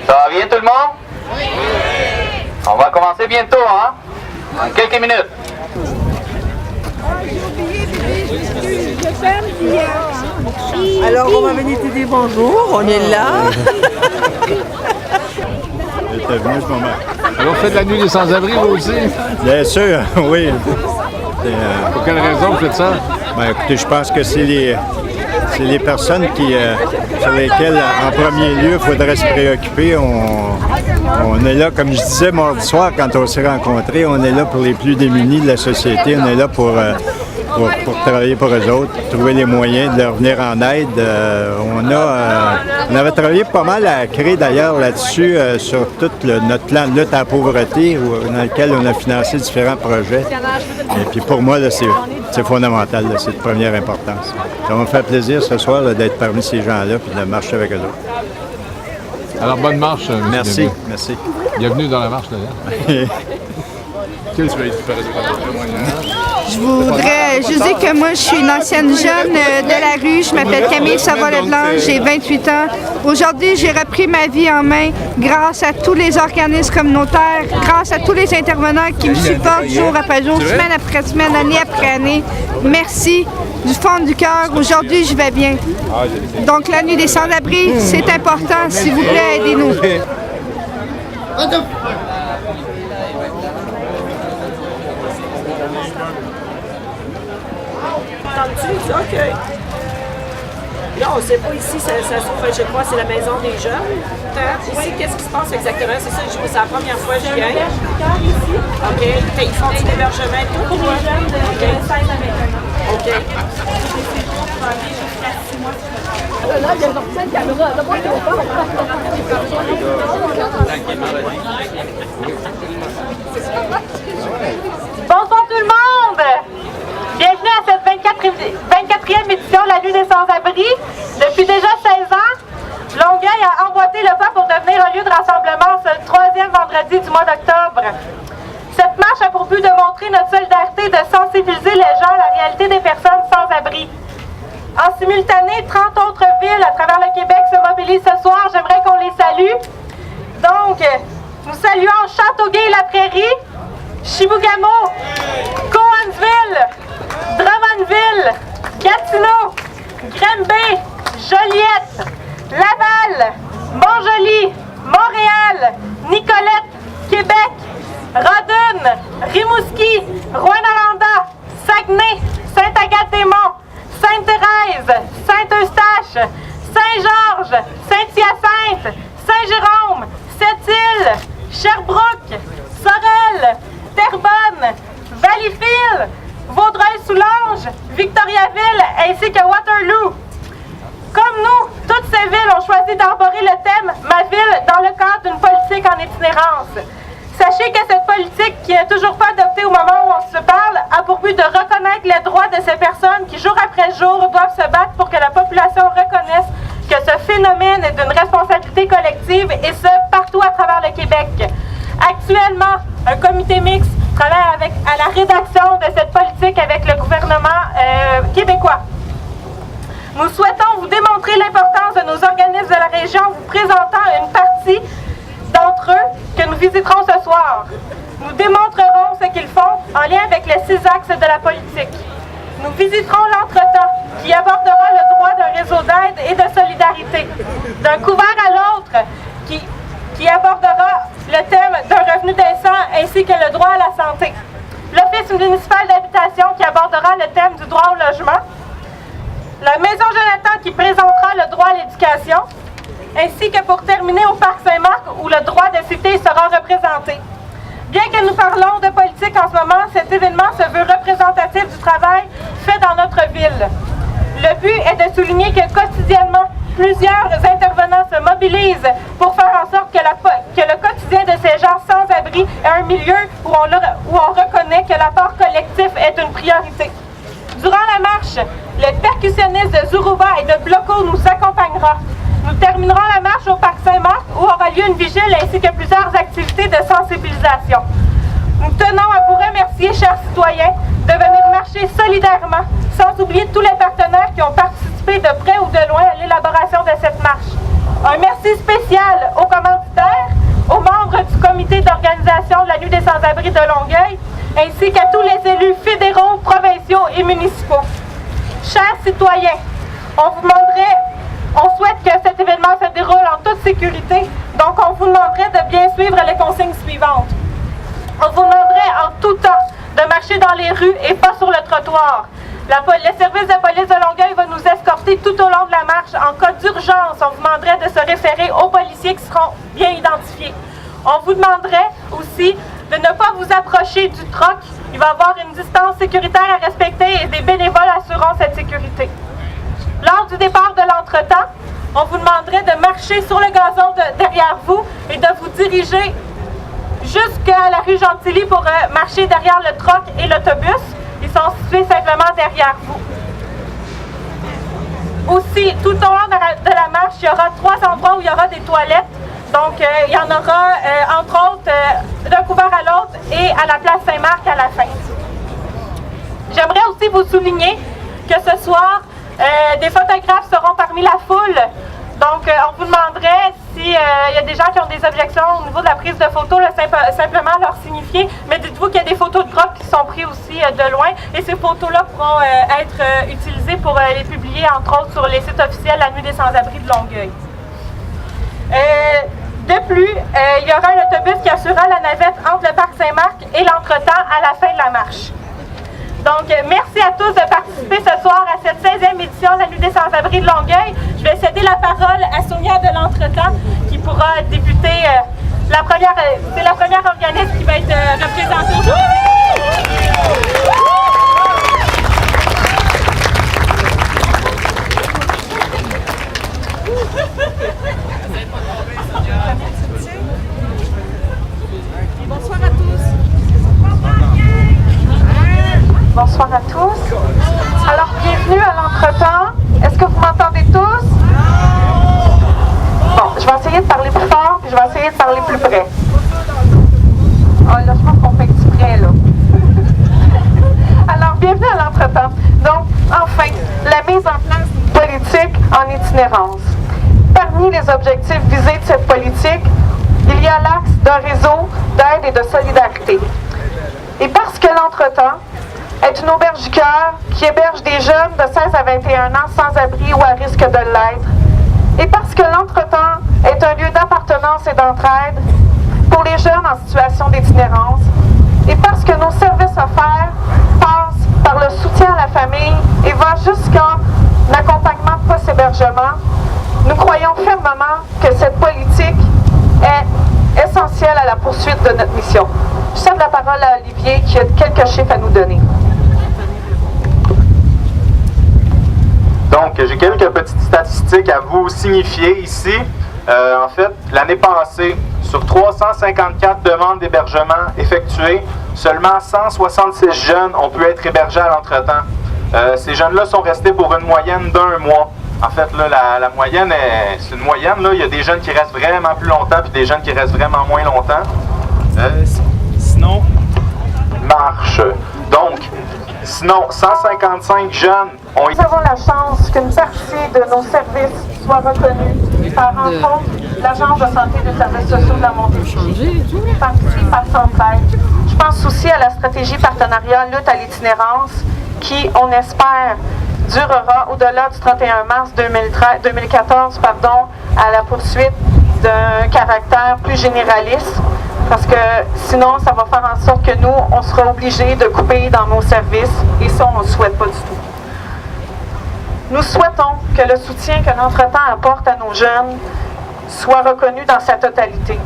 Ça va bien tout le monde? Oui! On va commencer bientôt, hein? En quelques minutes. Alors, on va venir te dire bonjour, on est là. T'es venu ce moment. Alors, vous faites la nuit des sans-abri, vous aussi? Bien sûr, oui. Pour quelle raison vous faites ça? Ben, écoutez, je pense que c'est les personnes sur lesquelles, en premier lieu, il faudrait se préoccuper. On est là, comme je disais mardi soir, quand on s'est rencontrés, on est là pour les plus démunis de la société. On est là pour travailler pour eux autres, trouver les moyens de leur venir en aide. On avait travaillé pas mal à créer d'ailleurs là-dessus sur tout notre plan de lutte à la pauvreté dans lequel on a financé différents projets. Et puis pour moi, là, c'est fondamental, là, c'est de première importance. Ça va me faire plaisir ce soir là, d'être parmi ces gens-là et de marcher avec eux autres. Alors, bonne marche, M. Merci, Denis. merci. Bienvenue dans la marche, d'ailleurs. Je dis que moi, je suis une ancienne jeune de la rue. Je m'appelle Camille Savoie-Leblanc, j'ai 28 ans. Aujourd'hui, j'ai repris ma vie en main grâce à tous les organismes communautaires, grâce à tous les intervenants qui me supportent jour après jour, semaine après semaine, année après année. Merci du fond du cœur. Aujourd'hui, je vais bien. Donc, la nuit des sans-abri, c'est important. S'il vous plaît, aidez-nous. OK. Là, on ne sait pas ici, ça fait, je crois, c'est la maison des jeunes. Ici, qu'est-ce qui se passe exactement? C'est ça, c'est la première fois que je viens. OK. Ils font des hébergements et tout pour moi? OK. OK. Là, il y a une caméra. Bonsoir tout le monde! Bienvenue à cette 24e édition de la Nuit des sans-abri. Depuis déjà 16 ans, Longueuil a emboîté le pas pour devenir un lieu de rassemblement ce troisième vendredi du mois d'octobre. Cette marche a pour but de montrer notre solidarité et de sensibiliser les gens à la réalité des personnes sans abri. En simultané, 30 autres villes à travers le Québec se mobilisent ce soir. J'aimerais qu'on les salue. Donc, nous saluons Châteauguay-la-Prairie, Chibougamau, Cowansville, Drummondville, Gatineau, Granby, Joliette, Laval, Montjoly, Montréal, Nicolette, Québec, Rodin, Rimouski, Rouyn-Noranda, Saguenay, Sainte-Agathe-des-Monts, Sainte-Thérèse, Saint-Eustache, Saint-Georges, Saint-Hyacinthe, Saint-Jérôme, Sept-Îles, Sherbrooke, Sorel, Terrebonne, Valleyfield, Vaudreuil-Soulanges, Victoriaville ainsi que Waterloo. Comme nous, toutes ces villes ont choisi d'arborer le thème « Ma ville » dans le cadre d'une politique en itinérance. Sachez que cette politique, qui n'est toujours pas adoptée au moment où on se parle, a pour but de reconnaître les droits de ces personnes qui, jour après jour, doivent se battre pour que la population reconnaisse que ce phénomène est d'une responsabilité collective et ce, partout à travers le Québec. Actuellement, un comité mixte travaille à la rédaction de cette politique avec le gouvernement québécois. Nous souhaitons vous démontrer l'importance de nos organismes de la région en vous présentant une partie d'entre eux que nous visiterons ce soir. Nous démontrerons ce qu'ils font en lien avec les 6 axes de la politique. Nous visiterons l'entretemps qui abordera le droit d'un réseau d'aide et de solidarité. D'un couvert à l'autre qui abordera le thème d'un revenu décent ainsi que le droit à la santé. L'Office municipal d'habitation qui abordera le thème du droit au logement. La Maison Jonathan qui présentera le droit à l'éducation. Ainsi que pour terminer au Parc Saint-Marc où le droit de cité sera représenté. Bien que nous parlons de politique en ce moment, cet événement se veut représentatif du travail fait dans notre ville. Le but est de souligner que quotidiennement, plusieurs intervenants se mobilisent pour faire en sorte que le quotidien de ces gens sans abri est un milieu où on reconnaît que l'apport collectif est une priorité. Durant la marche, le percussionniste de Zuruba et de Bloco nous accompagnera. Nous terminerons la marche au Parc Saint-Marc où aura lieu une vigile ainsi que plusieurs activités de sensibilisation. Nous tenons à vous remercier, chers citoyens, de venir marcher solidairement, sans oublier tous les partenaires qui ont participé de près ou de loin à l'élaboration de cette marche. Un merci spécial aux commanditaires ainsi qu'à tous les élus fédéraux, provinciaux et municipaux. Chers citoyens, on souhaite que cet événement se déroule en toute sécurité, donc on vous demanderait de bien suivre les consignes suivantes. On vous demanderait en tout temps de marcher dans les rues et pas sur le trottoir. Le service de police de Longueuil va nous escorter tout au long de la marche. En cas d'urgence, on vous demanderait de se référer aux policiers qui seront bien identifiés. On vous demanderait aussi de ne pas vous approcher du troc. Il va y avoir une distance sécuritaire à respecter et des bénévoles assureront cette sécurité. Lors du départ de l'entretemps, on vous demanderait de marcher sur le gazon derrière vous et de vous diriger jusqu'à la rue Gentilly pour marcher derrière le troc et l'autobus. Ils sont situés simplement derrière vous. Aussi, tout au long de la marche, il y aura 3 endroits où il y aura des toilettes. Donc, il y en aura, entre autres, d'un couvert à l'autre et à la place Saint-Marc à la fin. J'aimerais aussi vous souligner que ce soir, des photographes seront parmi la foule. Donc, on vous demanderait s'il y a des gens qui ont des objections au niveau de la prise de photos, simplement leur signifier. Mais dites-vous qu'il y a des photos de groupe qui sont prises aussi de loin. Et ces photos-là pourront être utilisées pour les publier, entre autres, sur les sites officiels La Nuit des Sans-Abri de Longueuil. De plus, il y aura un autobus qui assurera la navette entre le parc Saint-Marc et l'entretemps à la fin de la marche. Donc, merci à tous de participer ce soir à cette 16e édition de la Nuit des Sans-Abri de Longueuil. Je vais céder la parole à Sonia de l'Entretemps qui pourra débuter c'est la première organisme qui va être représentée aujourd'hui. Bonsoir à tous. Bonsoir à tous. Alors, bienvenue à l'Entretemps. Est-ce que vous m'entendez tous? Bon, je vais essayer de parler plus fort, puis je vais essayer de parler plus près. Oh là, je pense qu'on fait exprès, là. Alors, bienvenue à l'Entretemps. Donc, enfin, la mise en place d'une politique en itinérance. Parmi les objectifs visés de cette politique, il y a l'axe d'un réseau d'aide et de solidarité. Et parce que l'Entretemps est une auberge du cœur qui héberge des jeunes de 16 à 21 ans sans abri ou à risque de l'être, et parce que l'Entretemps est un lieu d'appartenance et d'entraide pour les jeunes en situation d'itinérance, et parce que nos services offerts passent par le soutien à la famille et vont jusqu'à l'accompagnement post-hébergement, nous croyons fermement que cette politique est essentielle à la poursuite de notre mission. Je cède la parole à Olivier qui a quelques chiffres à nous donner. Donc, j'ai quelques petites statistiques à vous signifier ici. En fait, l'année passée, sur 354 demandes d'hébergement effectuées, seulement 166 jeunes ont pu être hébergés à l'entretemps. Ces jeunes-là sont restés pour une moyenne d'1 mois. En fait, là, la moyenne, c'est une moyenne. Là. Il y a des jeunes qui restent vraiment plus longtemps puis des jeunes qui restent vraiment moins longtemps. Sinon, marche. Donc, sinon, 155 jeunes ont été... Nous avons la chance qu'une partie de nos services soit reconnue par, entre autres, l'Agence de santé des services sociaux de la Montérégie, partie par Centraide. Je pense aussi à la stratégie partenariat lutte à l'itinérance qui, on espère, durera au-delà du 31 mars 2014 à la poursuite d'un caractère plus généraliste, parce que sinon, ça va faire en sorte que nous, on sera obligés de couper dans nos services, et ça, on ne le souhaite pas du tout. Nous souhaitons que le soutien que l'Entretemps apporte à nos jeunes soit reconnu dans sa totalité.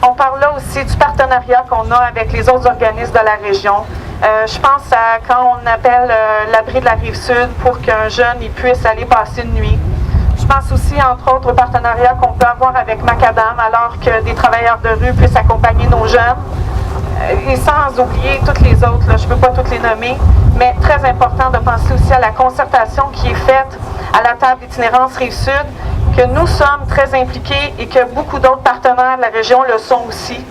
On parle là aussi du partenariat qu'on a avec les autres organismes de la région. Je pense à quand on appelle l'abri de la Rive-Sud pour qu'un jeune il puisse aller passer une nuit. Je pense aussi, entre autres, au partenariat qu'on peut avoir avec Macadam, alors que des travailleurs de rue puissent accompagner nos jeunes. Et sans oublier toutes les autres, là, je ne peux pas toutes les nommer, mais très important de penser aussi à la concertation qui est faite à la table d'itinérance Rive-Sud, que nous sommes très impliqués et que beaucoup d'autres partenaires de la région le sont aussi.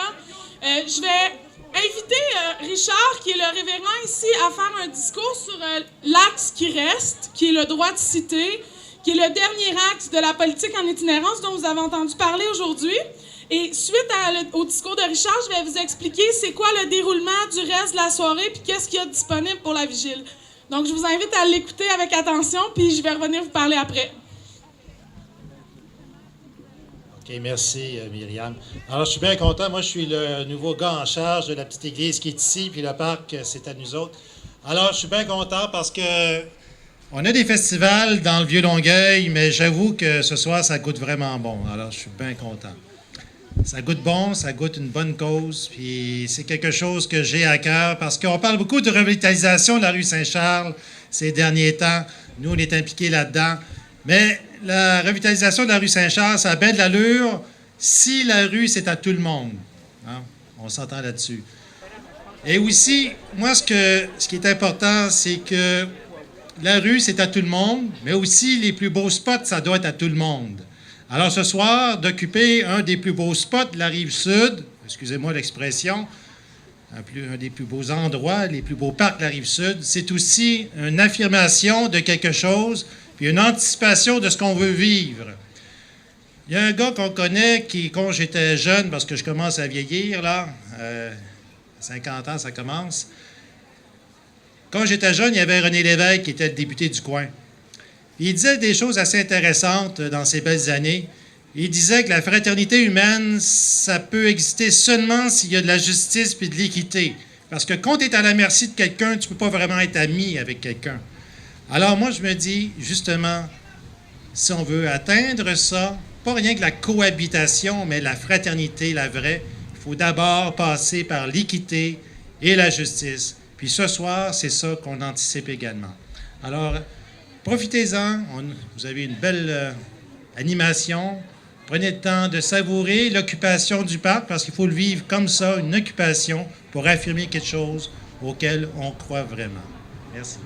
ça. Je vais inviter Richard, qui est le révérend ici, à faire un discours sur l'axe qui reste, qui est le droit de cité, qui est le dernier axe de la politique en itinérance dont vous avez entendu parler aujourd'hui. Et suite au discours de Richard, je vais vous expliquer c'est quoi le déroulement du reste de la soirée puis qu'est-ce qu'il y a disponible pour la vigile. Donc, je vous invite à l'écouter avec attention, puis je vais revenir vous parler après. OK, merci Myriam. Alors, je suis bien content. Moi, je suis le nouveau gars en charge de la petite église qui est ici, puis le parc, c'est à nous autres. Alors, je suis bien content parce que on a des festivals dans le Vieux-Longueuil, mais j'avoue que ce soir, ça goûte vraiment bon. Alors, je suis bien content. Ça goûte bon, ça goûte une bonne cause, puis c'est quelque chose que j'ai à cœur parce qu'on parle beaucoup de revitalisation de la rue Saint-Charles ces derniers temps. Nous, on est impliqués là-dedans. Mais la revitalisation de la rue Saint-Charles, ça a bien de l'allure si la rue, c'est à tout le monde. Hein? On s'entend là-dessus. Et aussi, moi, ce qui est important, c'est que la rue, c'est à tout le monde, mais aussi les plus beaux spots, ça doit être à tout le monde. Alors ce soir, d'occuper un des plus beaux spots de la Rive-Sud, excusez-moi l'expression, un des plus beaux endroits, les plus beaux parcs de la Rive-Sud, c'est aussi une affirmation de quelque chose, puis une anticipation de ce qu'on veut vivre. Il y a un gars qu'on connaît qui, quand j'étais jeune, parce que je commence à vieillir, là, 50 ans, ça commence. Quand j'étais jeune, il y avait René Lévesque qui était le député du coin. Il disait des choses assez intéressantes dans ces belles années. Il disait que la fraternité humaine, ça peut exister seulement s'il y a de la justice et de l'équité. Parce que quand tu es à la merci de quelqu'un, tu ne peux pas vraiment être ami avec quelqu'un. Alors moi, je me dis, justement, si on veut atteindre ça, pas rien que la cohabitation, mais la fraternité, la vraie, il faut d'abord passer par l'équité et la justice. Puis ce soir, c'est ça qu'on anticipe également. Alors, profitez-en, vous avez une belle animation. Prenez le temps de savourer l'occupation du parc parce qu'il faut le vivre comme ça, une occupation, pour affirmer quelque chose auquel on croit vraiment. Merci.